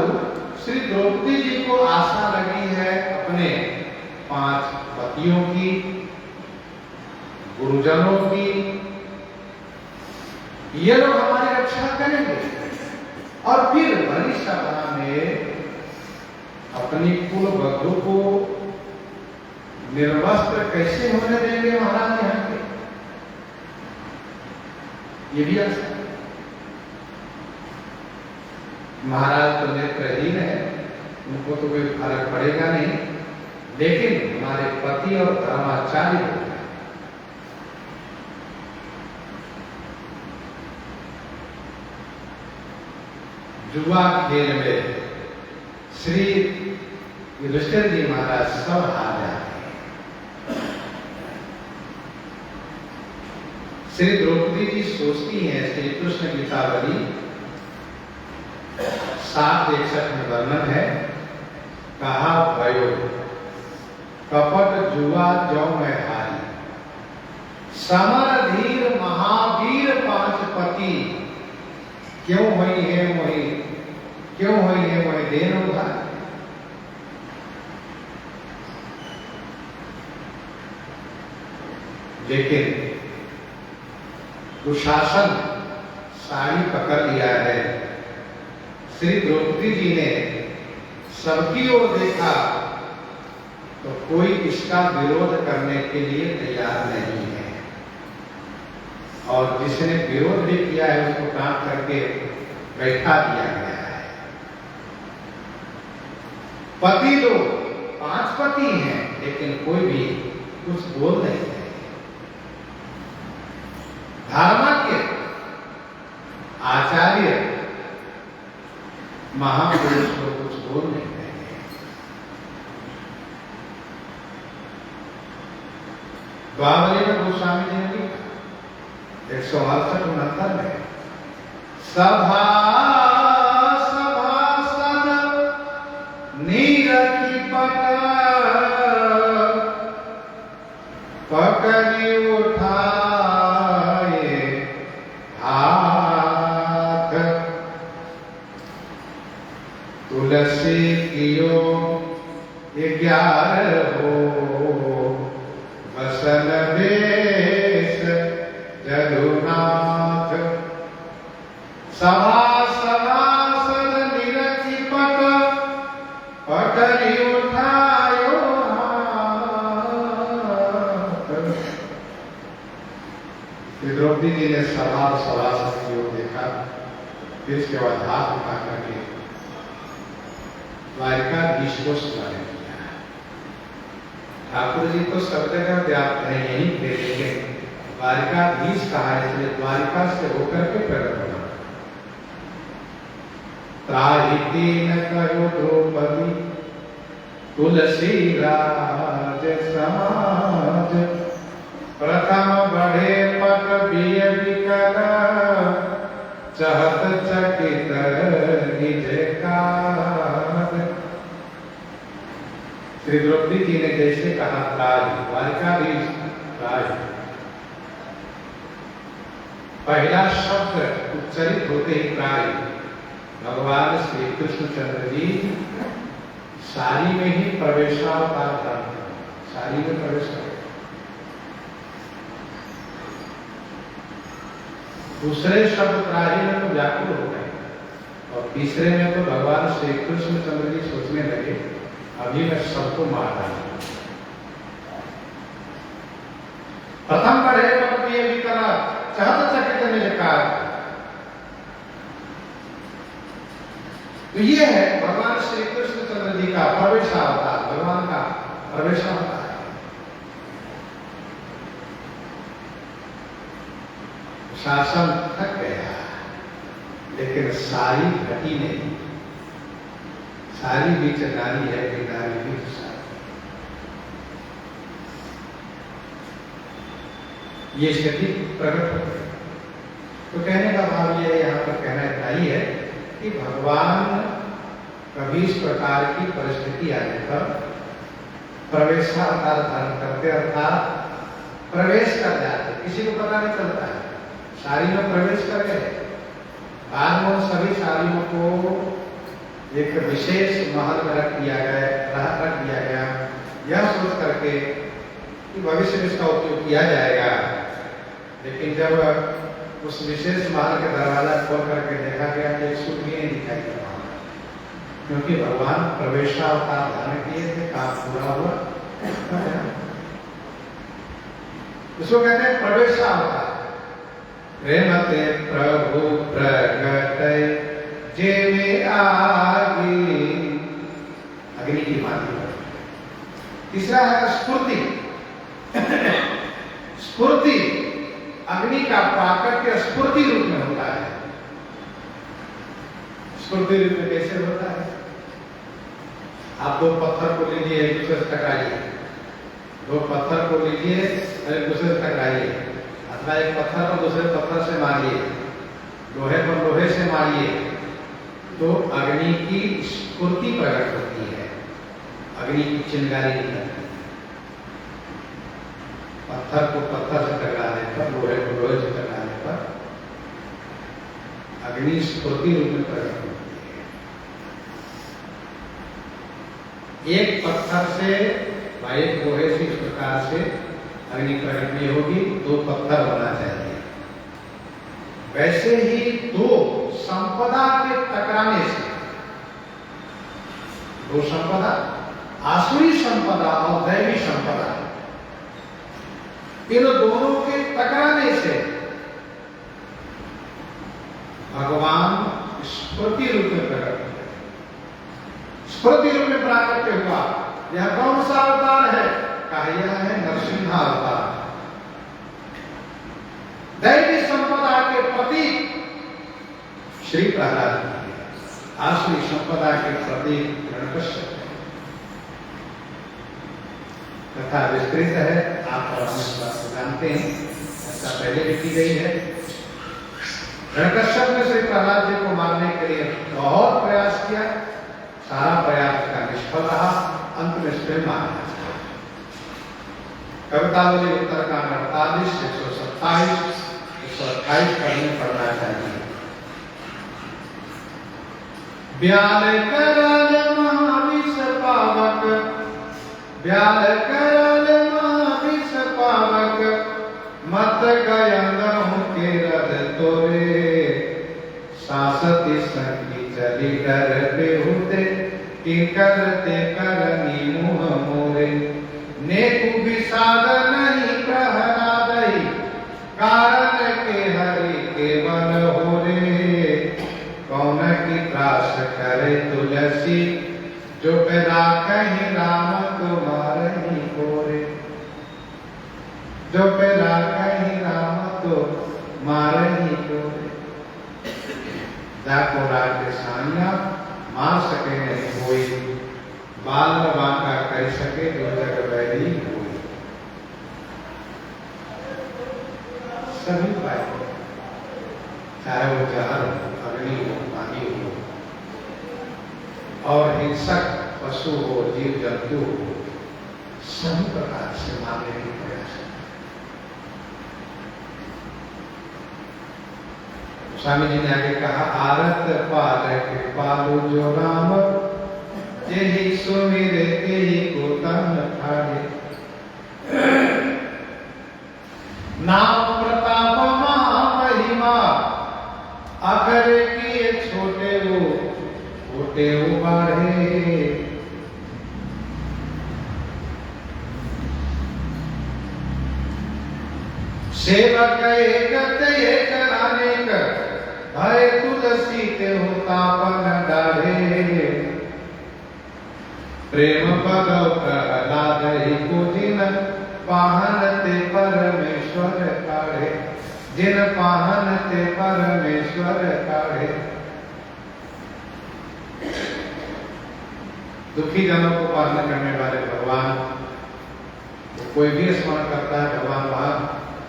Speaker 1: श्री द्रौपदी जी को आशा लगी है अपने 5 पतियों की, गुरुजनों की, ये लोग हमारी रक्षा करेंगे और फिर बड़ी सभा में अपनी कुल वधू को निर्वस्त्र कैसे होने देंगे महाराज यहाँ के? ये भी आशा। महाराज तो नेत्रहीन है, उनको तो कोई फर्क पड़ेगा नहीं, लेकिन हमारे पति और धर्माचार्य हो, जुआ खेल में श्री युधिष्ठिर जी महाराज सब हार जाते हैं। श्री द्रौपदी जी सोचती हैं, श्री कृष्ण गीतावली 7:61 में वर्णन है, कहा भयो कपट जुआ जौ में हारी, समर धीर महावीर 5 पति, क्यों हुई है मोही, क्यों हुई है मोही देन उधार। लेकिन दुशासन साड़ी पकड़ लिया है। श्री द्रौपदी जी ने सबकी ओर देखा तो कोई इसका विरोध करने के लिए तैयार नहीं है, और जिसने विरोध भी किया है उसको काट करके बैठा दिया गया है। पति तो 5 पति हैं, लेकिन कोई भी कुछ बोल नहीं रहे। धर्मज्ञ आचार्य महापुरुष को कुछ बोल नहीं रहे। द्वावली में गोस्वामी जी ने लिखा 168-69 में, सभा सभासन नीरखी पकड़ी उठाए हाथ, तुलसी कियो 11 हो बसन वेश जदुनाथ, सभा सभासन निरखी पकड़ी उठायो हाथ। द्रौपदी जी ने सभा सभासन की ओर देखा, फिर इसके बाद हाथ उठा करके द्वारिकाधीश को स्मरण किया। ठाकुर जी तो सब जगह व्याप्त है, यही थे, लेकिन द्वारिकाधीश कहा इसलिए द्वारिका से होकर के प्रकट होना। त्राहि न करो द्रौपदी तुलसी राज समाज, प्रथम बढ़े पट बिय विकर, चहत चकित निज कार। श्री द्रौपदी जी ने जैसे कहा त्राहि, द्वारिकाधीश त्राहि, पहला शब्द उच्चरित होते ही त्राहि भगवान श्री कृष्णचंद्र जी सारी में ही प्रवेशावतार धारण, सारी में प्रवेश कर। दूसरे शब्द त्राहि में तो व्याकुल हो गए, और तीसरे में तो भगवान श्री कृष्णचंद्र जी सोचने लगे अभी मैं सबको मार डालूं। प्रथम बढ़े पट बिय विकर, चहत चकित निज कार। तो ये है भगवान श्री कृष्णचंद्र जी का प्रवेशावतार, भगवान का प्रवेशावतार। शासन थक गया, लेकिन सारी घटी नहीं। सारी बीच नारी है कि नारी बीच सारी, ये स्थिति प्रकट हो गई। तो कहने का भाव ये यहाँ पर कहना इतना ही है कि भगवान कभी इस प्रकार की परिस्थिति आने पर प्रवेशावतार धारण करते, अर्थात प्रवेश कर जाते, किसी को पता नहीं चलता है। सारी में प्रवेश कर गए, बाद में सभी सारियों को एक विशेष महल में रख दिया गया, यह सोच करके कि भविष्य में इसका उपयोग किया जाएगा। लेकिन जब उस विशेष महल के दरवाजा खोल करके देखा गया तो एक सूर्य नहीं दिखाई दे रहा, क्योंकि भगवान प्रवेशावतार धारण किए थे, काम पूरा हुआ। इसको कहते हैं प्रवेशावतार। प्रेमते प्रभु प्रगट जेवे आगे, अग्नि की माती पर। तीसरा है स्फूर्ति। स्फूर्ति अग्नि का प्राकट्य स्फूर्ति रूप में होता है। स्फूर्ति रूप में कैसे होता है? आप दो पत्थर को लीजिए, एक दूसरे से टकराइए, दो पत्थर को लीजिए और एक दूसरे से टकराइए, अथवा एक पत्थर को दूसरे पत्थर से मारिए, लोहे को लोहे से मारिए, तो अग्नि की स्फूर्ति प्रकट होती है, अग्नि की चिंगारी निकलती है। पत्थर को पत्थर से टकराने पर, लोहे को लोहे से टकराने पर अग्नि स्फूर्ति रूप में प्रकट होती है। एक पत्थर से व एक लोहे से इस प्रकार से अग्नि प्रकट नहीं होगी, दो पत्थर होना चाहिए। वैसे ही दो संपदा के टकराने से, दो संपदा, आसुरी संपदा और दैवी संपदा, इन दोनों के टकराने से भगवान स्फूर्ति रूप में प्रकट हुए। स्फूर्ति रूप में प्राकट्य हुआ। यह कौन सा अवतार है? कहा यह है नरसिंह अवतार। दैवी संपदा के प्रतीक श्री प्रहलाद जी, आसुरी संपदा के प्रतीक हिरण्यकश्यप है। तथा विस्तृत है, आप जानते हैं, ऐसा पहले भी की गई है। हिरण्यकश्यप ने श्री प्रहलाद जी को मारने के लिए बहुत प्रयास किया, सारा प्रयास का निष्फल रहा, अंत में स्वयं मार दिया। कवितावली उत्तरकांड 48, 127, 128 पढ़ने पढ़ना चाहिए। ब्याल करल महाविष पावक, ब्याल करल महाविष पावक, मत गयंदहु के रद तोरे, सासति संगी चली डर बेहुते, कि करते करनी मुँह मोरे, नेकु विषाद नहीं प्रहलादहि, कारण के हरि केवल हो रे, कौन की त्रास करे तुलसी, जो पे राखहि राम तुम्हारहि कोरे, जो पे राखहि राम तुम्हारहि कोरे। जाको राज्य सानिया मार सके नहीं कोई, बाल बांका कर सके जो जग वैरी कोई। सभी पाए, चाहे वो जहर हो, अग्नि हो, पानी हो, और हिंसक पशु हो, जीव जंतु हो, सभी प्रकार से मारने की प्रयास। स्वामी जी ने आगे कहा, आरत पाल कृपालु जो राम, यही सुमिरे तेहि को तन ठाड़े, नाम प्रताप महामहिमा, अखरे किए छोटे वो बाढ़े। सेवक एक अनेक, भय तुलसी के होता पन डाढ़े, प्रेम पदव प्रहलाद ही को जिन पाहन ते परमेश्वर काढ़े, जिन पाहन ते परमेश्वर काढ़े। दुखी जनों को पालन करने वाले भगवान, तो कोई भी स्मरण करता है, भगवान वहां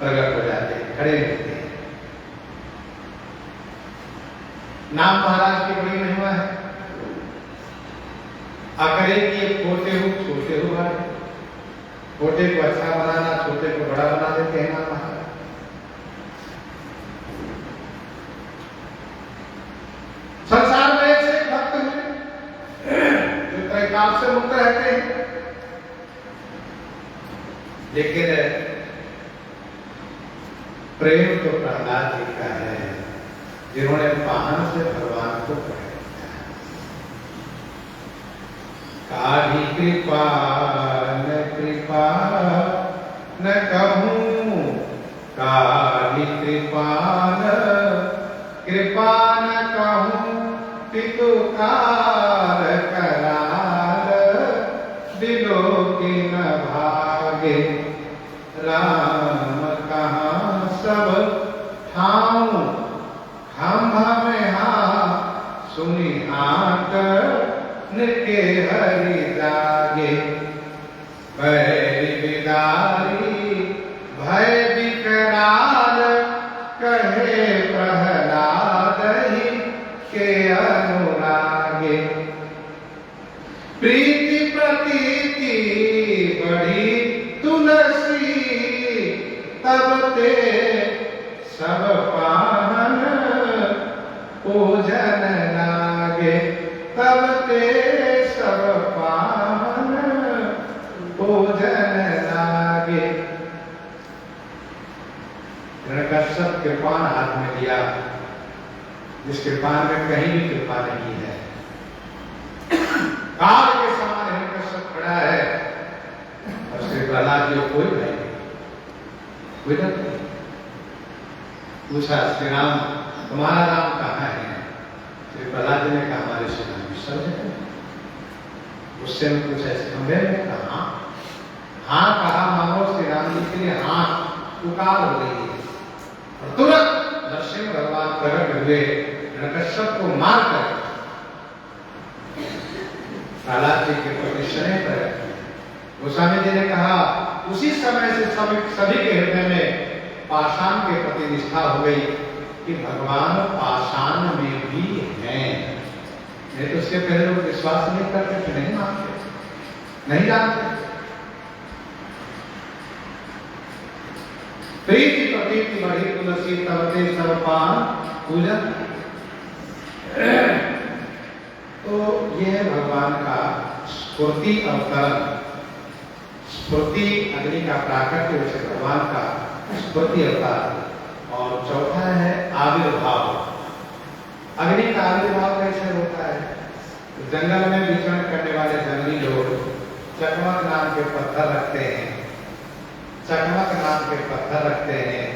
Speaker 1: प्रकट हो जाते हैं, खड़े रहते हैं। नाम महाराज की बड़ी महिमा है। अकरे की छोटे हो बात, छोटे को अच्छा बनाना, छोटे को बड़ा बना देते हैं नाम महाराज। संसार में एक से भक्त हैं जो त्रैकाल से मुक्त रहते हैं, लेकिन प्रेम तो प्रहलाद जी का है, जिन्होंने पाहन से भगवान को पकड़ लिया। काढ़ी कृपा न कहूं, काढ़ी कृपा न कहूं, पितु कार कराल, दिलो की न भागे, राम कहाँ सब ठाऊं, हम हमें सुनी हाथ निके हरि जागे, बैरी बिदारी भय विकराल, कहे प्रहलाद ही के अनुरागे, प्रीति प्रतीति बढ़ी तुलसी, तब ते सब पाहन पूजन लागे, तब ते सब पाहन पूजन लागे। हिरण्यकश्यप के कृपाण हाथ में लिया, जिस कृपाण में कहीं भी कृपा नहीं है। काल के समान हिरण्यकश्यप खड़ा है और श्री प्रहलाद जी कोई भय नहीं, कोई डर नहीं। पूछा श्री राम तुम्हारा नाम कहाँ है? श्री प्रहलाद जी ने कहा हमारे श्री राम विसर्जन है। उससे मैं कुछ ऐसे कमरे में कहा हाँ कहा, मानो श्री राम जी के लिए हाँ पुकार हो रही है और तुरंत नरसिंह भगवान प्रकट हुए, हिरण्यकश्यप को मार कर प्रहलाद जी के प्रति स्नेह पर। गोस्वामी जी ने कहा उसी समय से सभी के हृदय में पाषाण के प्रति निष्ठा हो गई कि भगवान पाषाण में भी हैं। नहीं तो उसके पहले लोग विश्वास नहीं करते थे, नहीं मानते, नहीं जानते। प्रीति प्रतीति बढ़ी तुलसी तवते सर्वपान पूजन। तो यह है भगवान का स्फूर्ति अवतरण, स्फूर्ति अग्नि का प्राकट्य उसे भगवान का स्फूर्ति अवतार। और चौथा है आविर्भाव। अग्नि का आविर्भाव कैसे होता है? जंगल में विचरण करने वाले जंगली लोग चकमक नाम के पत्थर रखते हैं, चकमक नाम के पत्थर रखते हैं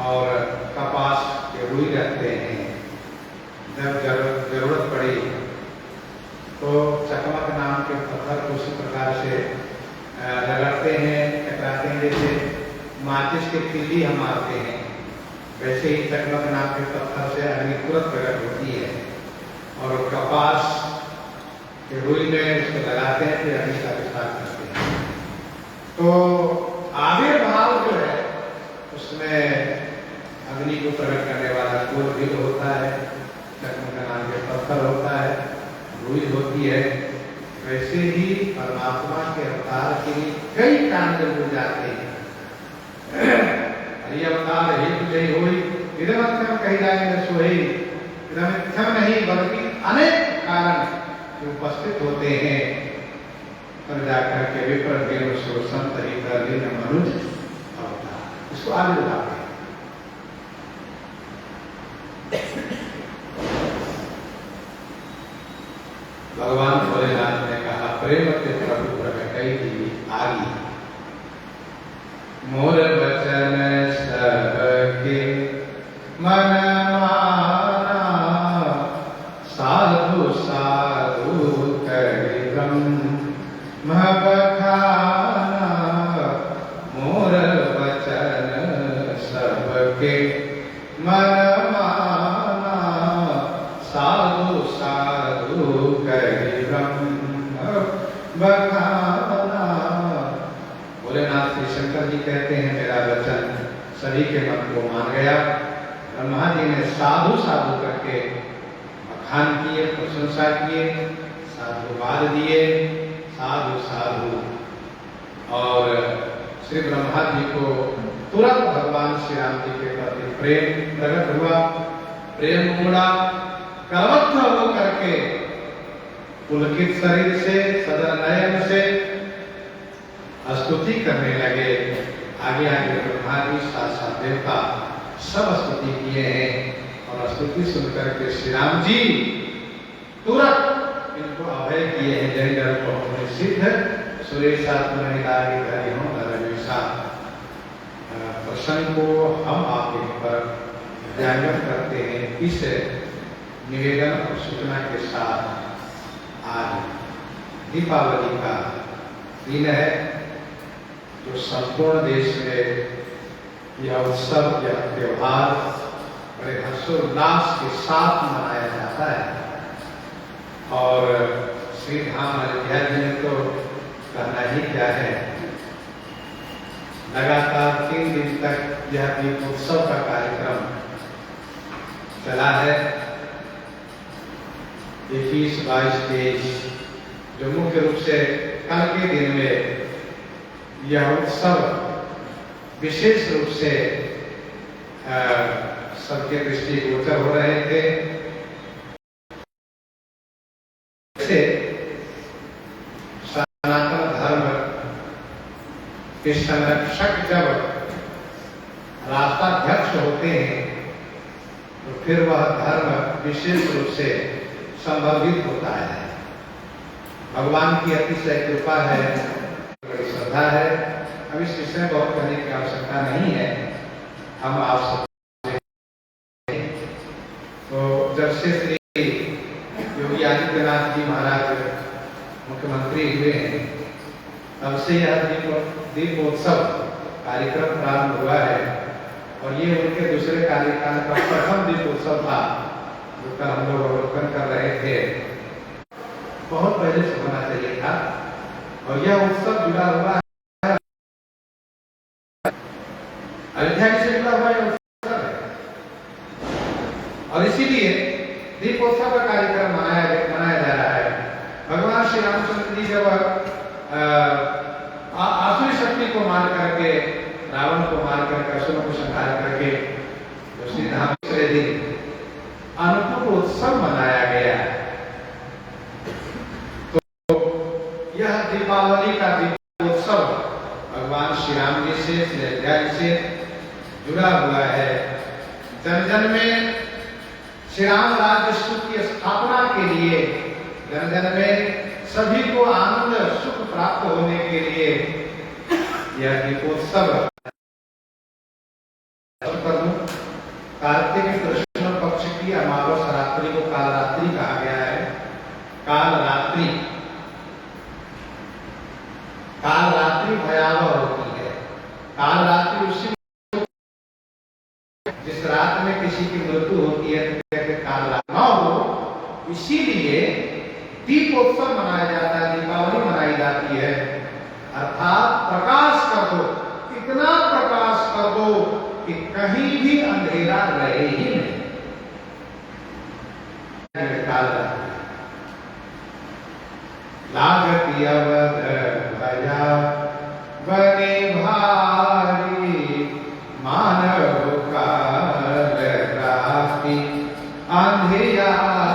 Speaker 1: और कपास के रुई रखते हैं। जब जरूरत पड़ी तो चकमक नाम के पत्थर को उसी प्रकार से रगड़ते हैं, टकराते हैं। जैसे माचिस के तिल्ली हम मारते हैं, वैसे ही चकमक नाम के पत्थर से अग्नि तुरंत प्रकट होती है और कपास के रुई में उसको लगाते हैं, फिर अग्नि का विस्तार करते हैं। तो आविर्भाव जो है उसमें अग्नि को प्रकट करने वाला कोल भी होता है, चकमक नाम के पत्थर होता है, रुई होती है। वैसे ही परमात्मा के अवतार के लिए कई कांड हो जाते हैं। ये अवतार ही तुझे होई विधवत्म कही जाएंगे सोई, विधवत्म नहीं बल्कि अनेक कारण जो उपस्थित होते हैं पर जाकर के विप्र देव सो संत हित मनुज अवतार, इसको आगे बढ़ाते हैं। भगवान भोलेनाथ ने कहा प्रेम के प्रभु प्रकट आगी मोर वचन सबके मन माना, साधु साधु करि ब्रह्म बखाना। मोर वचन सबके मन माना, साधु साधु करि ब्रह्म बखाना। भोलेनाथ श्री शंकर जी कहते हैं मेरा वचन सभी के मन को मान गया। ब्रह्मा जी ने साधु साधु करके बखान किए, प्रशंसा किए, साधुवाद दिए, साधु साधु। और श्री ब्रह्मा जी को तुरंत भगवान श्री राम जी के प्रति प्रेम प्रकट हुआ, प्रेम उमड़ा। करवत्थ होकर के पुलकित शरीर से, सदर नयन से स्तुति करने लगे। आगे आगे ब्रह्मा जी साक्षात देवता सब स्तुति किए हैं और स्तुति सुनकर के श्री राम जी तुरंत इनको अभय किए हैं। जय जय को सिद्ध सुरेशात्मनिदारी धरि हो नरविषा। प्रसंग को हम आपके पर व्याख्यान करते हैं। इस निवेदन और सूचना के साथ आज दीपावली का दिन है, जो संपूर्ण देश में यह उत्सव, यह त्योहार बड़े हर्षोल्लास के साथ मनाया जाता है। और श्री धाम अयोध्या जी में तो कहना ही क्या है, लगातार 3 दिन तक यह दीप उत्सव का कार्यक्रम चला है। 21, 22, 23 जो मुख्य रूप से कल के दिन में यह उत्सव विशेष रूप से सबके दृष्टिगोचर हो रहे थे। से सनातन धर्म के संरक्षक जब राष्ट्राध्यक्ष होते हैं तो फिर वह धर्म विशेष रूप से संबंधित होता है। भगवान की अतिशय कृपा है, बड़ी श्रद्धा है। अब इस विषय में बहुत कहने की आवश्यकता नहीं है। हम आप सब तो जब से श्री योगी आदित्यनाथ जी महाराज मुख्यमंत्री हुए हैं तब से यह दीपोत्सव कार्यक्रम प्रारंभ हुआ है और ये उनके दूसरे कार्यकाल का प्रथम दीपोत्सव था जो कल हम लोग अवलोकन कर रहे थे। बहुत पहले से होना चाहिए था और यह उत्सव जुड़ा हुआ है अयोध्या से जुड़ा हुआ है और इसीलिए दीपोत्सव का कार्यक्रम मनाया जा रहा है। भगवान श्री रामचंद्र जी जब आसुरी शक्ति को मार करके रावण को मार करके असुरों को संहार करके श्री धाम दूसरे दिन अन्नकूट उत्सव मनाया गया। तो यह दीपावली का दीपोत्सव भगवान श्री राम जी से श्री अयोध्या जी से जुड़ा हुआ है। जन जन में श्री राम राज्य सुख की स्थापना के लिए, जन जन में सभी को आनंद सुख प्राप्त होने के लिए यह दीपोत्सव कार्तिक कृष्ण पक्ष की अमावस रात्रि को कालरात्रि कहा गया है। कालरात्रि कालरात्रि भयावह होती है। कालरात्रि उसी जिस रात में किसी की मृत्यु होती है तो कहते कालरात्रि न हो, इसीलिए दीपोत्सव मनाया जाता है, दीपावली मनाई जाती है। अर्थात प्रकाश कर दो, इतना प्रकाश कर दो कि कहीं भी अंधेरा रहे ही नहीं। लागती अवध भया बने भारी मानव काल राती अंधियारी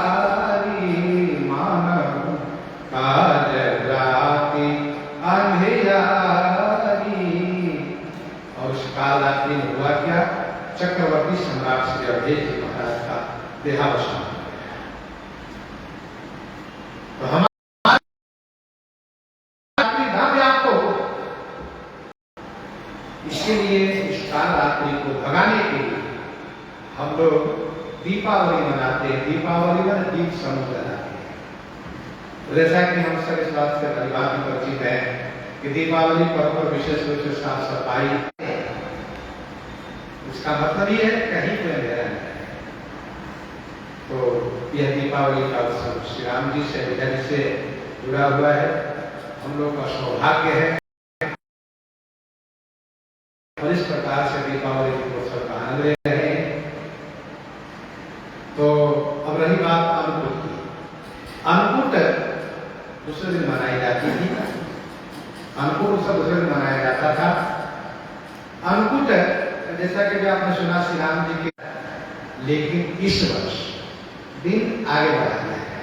Speaker 1: मानव काल राती अंधियारी। और उस काल रात्रि में हुआ क्या? चक्रवर्ती सम्राट श्री अवधेश जी महाराज का देहावसान। तो हमारे इसलिए इस काल रात्रि को भगाने के लिए हम लोग दीपावली मनाते हैं। दीपावली में दीप समूह जलाते हैं। तो जैसा कि हम सब इस बात से परिभाषित परिचित है कि दीपावली पर्व पर विशेष रूप से साफ सफाई, इसका मतलब ये है कहीं कोई अंधेरा नहीं है। तो यह दीपावली का उत्सव श्री राम जी से अयोध्या जी से जुड़ा हुआ है। हम लोग का सौभाग्य है और इस प्रकार से दीपावली के उत्सव का आनंद ले रहे हैं। तो अब रही बात अन्नकूट की। अन्नकूट दूसरे दिन मनाई जाती थी। अन्नकूट उत्सव दूसरे दिन मनाया जाता था। अन्नकूट जैसा कि आपने सुना श्री राम जी के, लेकिन इस वर्ष दिन आगे बढ़ा दिया है।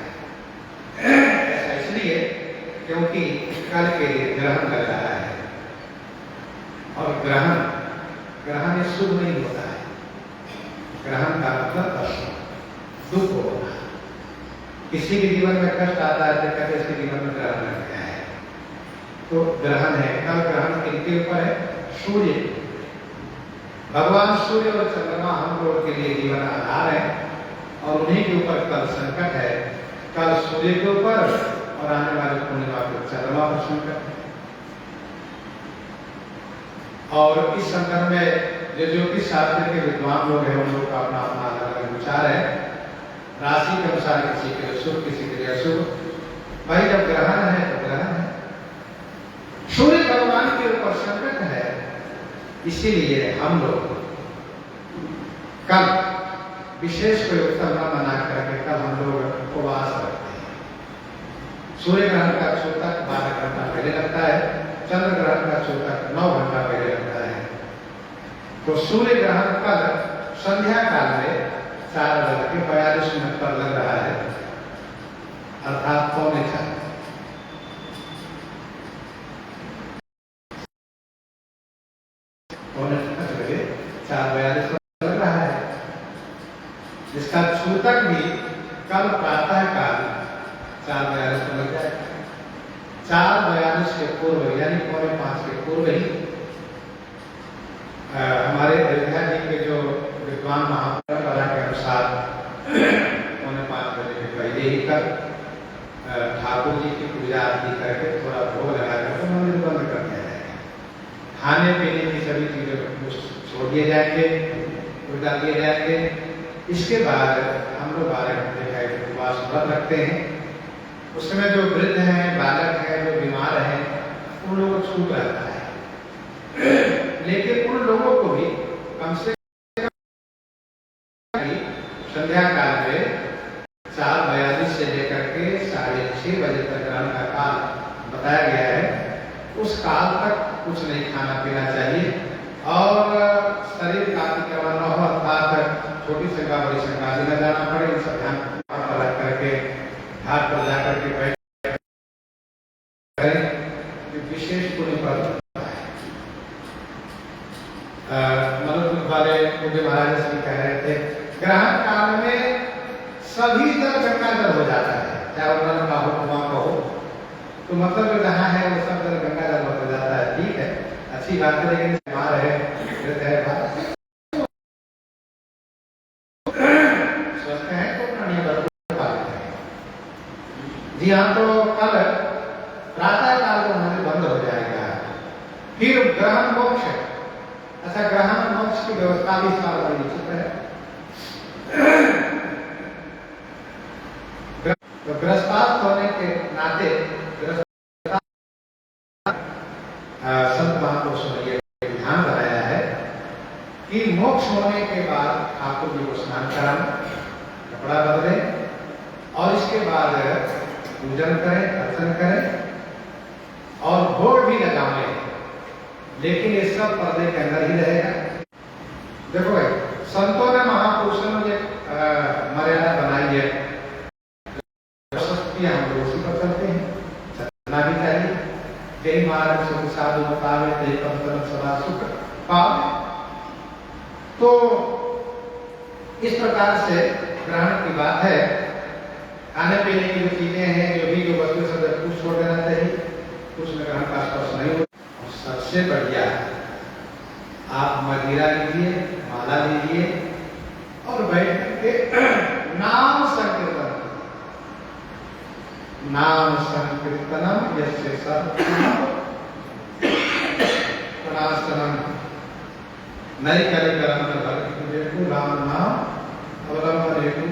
Speaker 1: ऐसा इसलिए क्योंकि कल के लिए ग्रहण लग रहा है और ग्रहण शुभ नहीं होता है। ग्रहण का मतलब कष्ट, दुख होना। किसी के जीवन में कष्ट आता है तो कहते इसके जीवन में ग्रहण लग गया है। तो ग्रहण है, कल ग्रहण किनके ऊपर है? सूर्य। भगवान सूर्य और चंद्रमा हम लोगों के लिए जीवन आधार है और उन्हीं के ऊपर कल संकट है। कल सूर्य के ऊपर और आने वाले पूर्णिमा को चंद्रमा पर संकट है। और इस संदर्भ में जो ज्योतिष शास्त्र के विद्वान लोग हैं उन लोग का अपना अपना अलग अलग विचार है। राशि के अनुसार किसी के लिए शुभ, किसी के लिए अशुभ। भाई जब ग्रहण है तो ग्रहण है, सूर्य भगवान के ऊपर संकट है, इसीलिए हम लोग कल विशेष कोई उत्सव न मना करके कल हम लोग उपवास रखते हैं। सूर्य ग्रहण का सूतक 12 घंटा पहले लगता है, चंद्र ग्रहण का सूतक 9 घंटा पहले लगता है। तो सूर्य ग्रहण कल संध्या काल में 4:42 पर लग रहा है, अर्थात 3:45। पौने 4 कल प्रातः काल 4:42 को लग जाएगा। 4:42 के पूर्व यानी 4:45 के पूर्व ही हमारे अयोध्या जी के जो विद्वान महापरंपरा के अनुसार 4:45 बजे के पहले ही कर ठाकुर जी की पूजा आरती करके थोड़ा भोग लगा करके मंदिर बंद कर दिया जाएगा। खाने पीने की सभी चीजें छोड़ दिए जाएंगे, डाल दिए जाएंगे। इसके बाद हम लोग 12 घंटे का उपवास व्रत रखते हैं। उस समय जो वृद्ध हैं, बालक हैं, जो बीमार हैं, उन लोगों को छूट रहता है, लेकिन उन लोगों को भी कम से कम संध्या काल में 4:42 से लेकर के 6:30 बजे तक ग्रहण का काल बताया गया है। उस काल तक कुछ नहीं खाना पीना चाहिए और शरीर काफी कवर न हो, अर्थात छोटी शंका बड़ी शंका न जाना पड़े। इन सब ध्यान रख करके घाट पर जाकर के बैठ विशेष पुण्य प्राप्त वाले मुझे महाराज श्री कह रहे थे, ग्रहण काल में सभी जल गंगाजल हो जाता है, चाहे वो नल का हो, कुआं का हो, तो मतलब जहाँ है वो सब जल गंगाजल हो जाता है। ठीक है, अच्छी बात है, लेकिन बीमार है, स्वस्थ है तो प्राणियों का पालन करें। जी हाँ, तो कल प्रातः काल को मंदिर बंद हो जाएगा। फिर ग्रहण मोक्ष, अच्छा ग्रहण मोक्ष की व्यवस्था भी इस बार बड़ी निश्चित है। तो गृहस्थ होने के नाते संत महापुरुषों ने यह ध्यान बनाया है कि मोक्ष होने के बाद ठाकुर जी को स्नान कराना, कपड़ा बदले और इसके बाद पूजन करें, अर्चन करें और भोग भी लगाएं, लेकिन ये सब पर्दे के अंदर ही रहेगा। देखो भाई, संतों ने महापुरुषों ने मर्यादा बनाई है, हम लोग उसी पर चलते हैं, चलना भी चाहिए। जय महाराज सुख साधु बतावे, जय पंतन सदा सुख पावे। तो इस प्रकार से ग्रहण की बात है। खाने पीने की जो चीजें हैं, जो भी जो वस्तु सब कुछ छोड़ देना चाहिए, कुछ में ग्रहण का स्पर्श नहीं हो। सबसे बढ़िया आप मदिरा लीजिए, माला लीजिए और बैठ के नाम संकीर्तन, नाम संकीर्तनम यस्य प्रणास्तनम नई कलिकरण राम नाम अवलंबन हेतु